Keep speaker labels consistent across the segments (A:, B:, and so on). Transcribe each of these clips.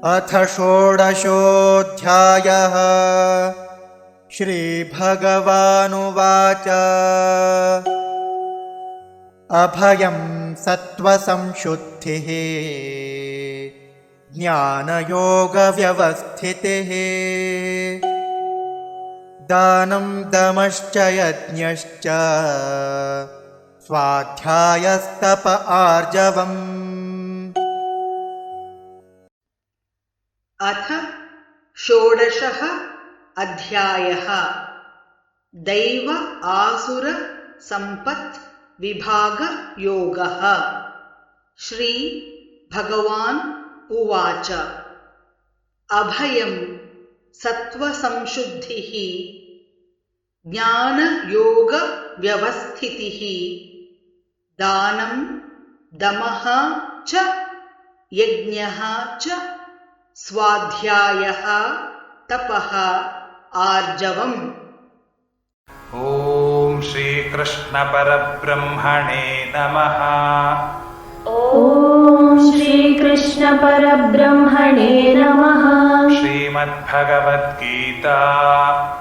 A: अथ षोडशोऽध्यायः। श्रीभगवानुवाच अभयं सत्त्वसंशुद्धिः ज्ञानयोगव्यवस्थितिः दानं दमश्च यज्ञश्च स्वाध्यायस्तप आर्जवम्।
B: अथ षोडशः अध्यायः। दैव आसुर संपत् विभाग योगः। श्री भगवान् उवाच अभयं सत्त्वसंशुद्धिः ज्ञानयोग व्यवस्थितिः दानं दमः च यज्ञः च स्वाध्यायः तपः आर्जवम्।
C: ओम श्रीकृष्ण परब्रह्मणे नमः।
D: ओम श्रीकृष्ण परब्रह्मणे नमः।
C: श्रीमद्भगवद्गीता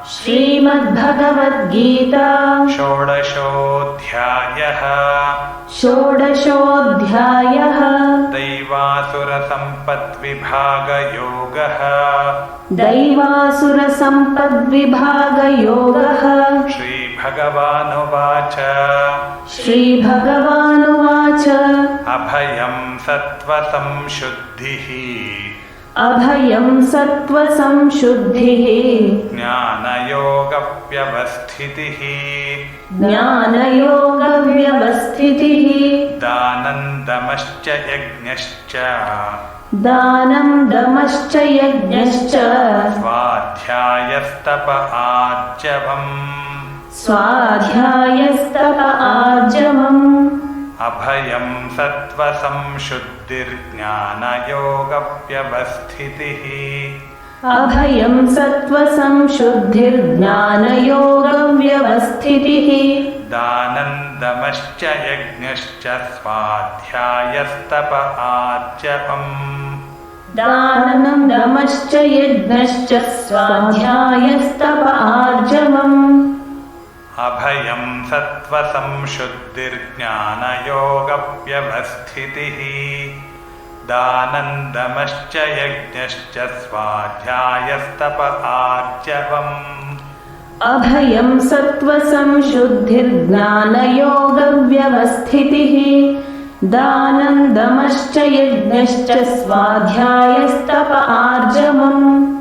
D: श्रीमद्भगवद्गीता
C: षोडशोऽध्यायः।
D: षोडशोऽध्यायः।
C: दैवासुरसम्पद्विभागयोगः।
D: दैवासुरसम्पद्विभागयोगः।
C: श्रीभगवानुवाच
D: श्रीभगवानुवाच
C: अभयं सत्त्वसंशुद्धिः
D: अभयं सत्त्वसंशुद्धिः
C: ज्ञानयोगव्यवस्थितिः
D: ज्ञानयोगव्यवस्थितिः
C: दानं दमश्च यज्ञश्च
D: दानं दमश्च यज्ञश्च
C: स्वाध्यायस्तप आर्जवम्।
D: स्वाध्यायस्तप आर्जवम्।
C: अभयं सत्त्वसंशुद्धिर्ज्ञानयोगव्यवस्थितिः
D: अभयं सत्त्वसंशुद्धिर्ज्ञानयोगव्यवस्थितिः
C: दानं दमश्च यज्ञश्च स्वाध्यायस्तप आर्जवम्।
D: दानं दमश्च यज्ञश्च स्वाध्यायस्तप आर्जवम्।
C: अभयं सत्त्वसंशुद्धिर्ज्ञानयोगव्यवस्थितिः दानं दमश्च यज्ञश्च स्वाध्यायस्तप आर्जवम्।
D: अभयं सत्त्वसंशुद्धिर्ज्ञानयोगव्यवस्थितिः दानं दमश्च यज्ञश्च स्वाध्यायस्तप आर्जवम्।